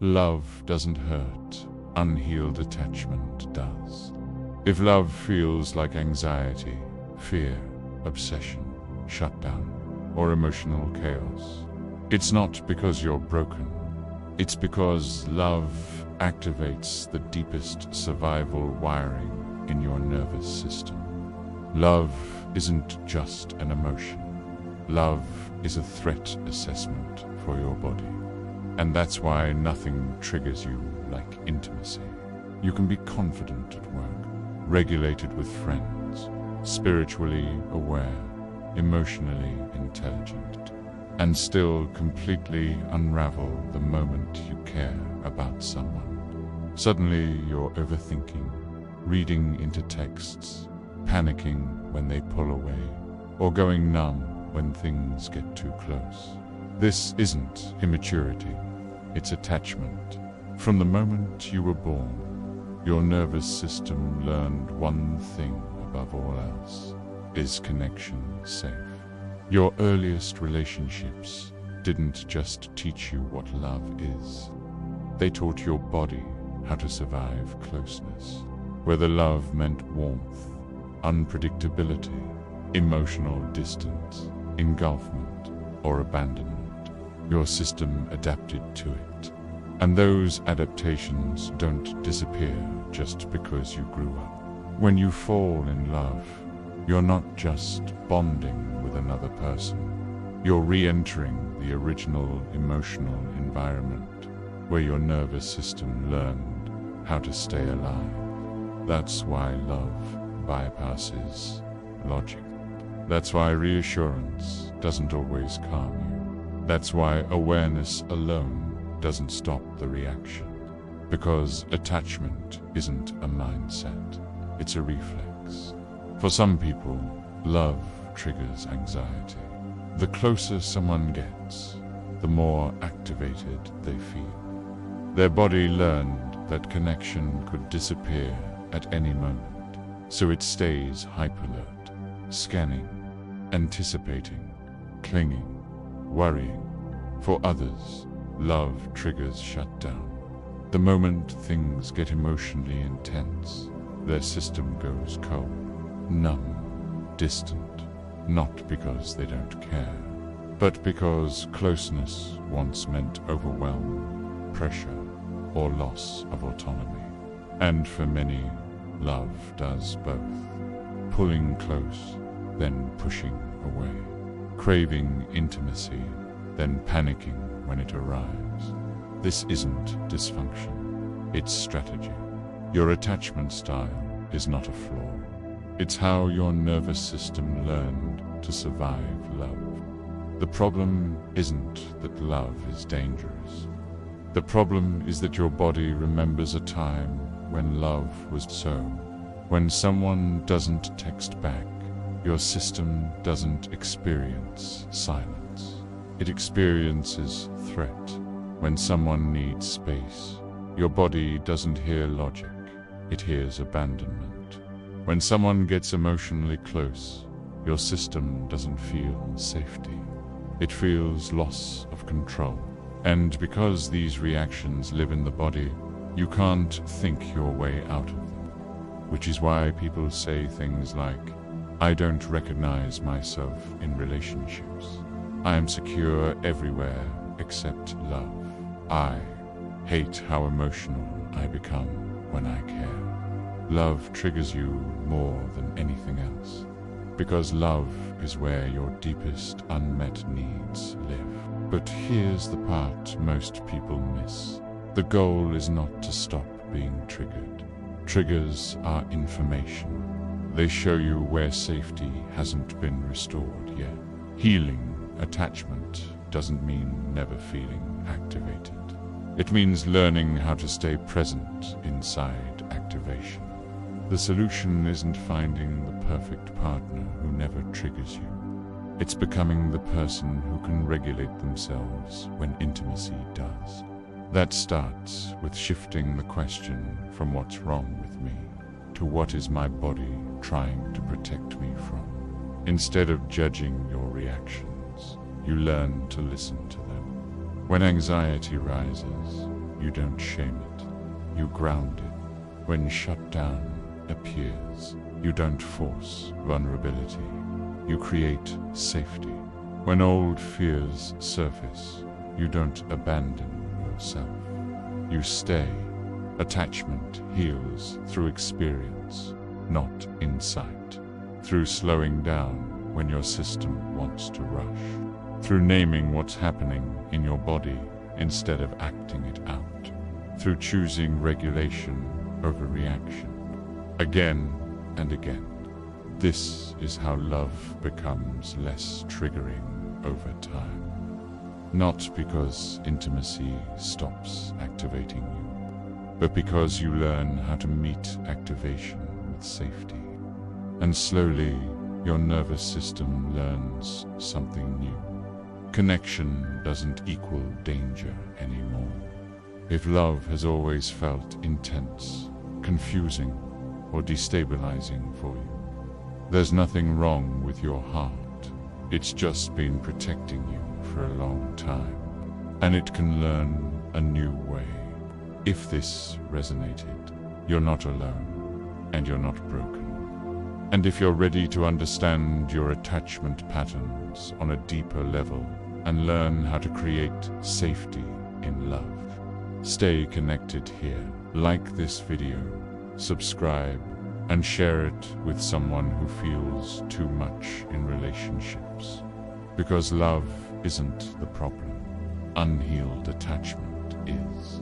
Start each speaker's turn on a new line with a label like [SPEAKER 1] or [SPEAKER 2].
[SPEAKER 1] Love doesn't hurt, unhealed attachment does. If love feels like anxiety, fear, obsession, shutdown, or emotional chaos, it's not because you're broken. It's because love activates the deepest survival wiring in your nervous system. Love isn't just an emotion. Love is a threat assessment for your body. And that's why nothing triggers you like intimacy. You can be confident at work, regulated with friends, spiritually aware, emotionally intelligent, and still completely unravel the moment you care about someone. Suddenly you're overthinking, reading into texts, panicking when they pull away, or going numb when things get too close. This isn't immaturity, it's attachment. From the moment you were born, your nervous system learned one thing above all else: is connection safe? Your earliest relationships didn't just teach you what love is. They taught your body how to survive closeness, whether love meant warmth, unpredictability, emotional distance, engulfment, or abandonment. Your system adapted to it. And those adaptations don't disappear just because you grew up. When you fall in love, you're not just bonding with another person. You're re-entering the original emotional environment where your nervous system learned how to stay alive. That's why love bypasses logic. That's why reassurance doesn't always calm you. That's why awareness alone doesn't stop the reaction. Because attachment isn't a mindset, it's a reflex. For some people, love triggers anxiety. The closer someone gets, the more activated they feel. Their body learned that connection could disappear at any moment, so it stays hyper-alert, scanning, anticipating, clinging, worrying. For others, love triggers shutdown. The moment things get emotionally intense, their system goes cold, numb, distant, not because they don't care, but because closeness once meant overwhelm, pressure, or loss of autonomy. And for many, love does both, pulling close, then pushing away, craving intimacy, then panicking when it arrives. This isn't dysfunction, it's strategy. Your attachment style is not a flaw. It's how your nervous system learned to survive love. The problem isn't that love is dangerous. The problem is that your body remembers a time when love was so. When someone doesn't text back, your system doesn't experience silence. It experiences threat. When someone needs space, your body doesn't hear logic, it hears abandonment. When someone gets emotionally close, your system doesn't feel safety. It feels loss of control. And because these reactions live in the body, you can't think your way out of them. Which is why people say things like, "I don't recognize myself in relationships. I am secure everywhere except love. I hate how emotional I become when I care." Love triggers you more than anything else, because love is where your deepest unmet needs live. But here's the part most people miss. The goal is not to stop being triggered. Triggers are information. They show you where safety hasn't been restored yet. Healing attachment doesn't mean never feeling activated. It means learning how to stay present inside activation. The solution isn't finding the perfect partner who never triggers you. It's becoming the person who can regulate themselves when intimacy does. That starts with shifting the question from "what's wrong with me" to "what is my body trying to protect me from?" Instead of judging your reactions, you learn to listen to them. When anxiety rises, you don't shame it, you ground it. When shutdown appears, you don't force vulnerability, you create safety. When old fears surface, you don't abandon yourself, you stay. Attachment heals through experience, not insight. Through slowing down when your system wants to rush. Through naming what's happening in your body instead of acting it out. Through choosing regulation over reaction. Again and again. This is how love becomes less triggering over time. Not because intimacy stops activating you, but because you learn how to meet activation with safety. And slowly, your nervous system learns something new. Connection doesn't equal danger anymore. If love has always felt intense, confusing, or destabilizing for you, there's nothing wrong with your heart. It's just been protecting you for a long time, and it can learn a new way. If this resonated, you're not alone, and you're not broken. And if you're ready to understand your attachment patterns on a deeper level and learn how to create safety in love, stay connected here. Like this video, subscribe, and share it with someone who feels too much in relationships. Because love isn't the problem. Unhealed attachment is.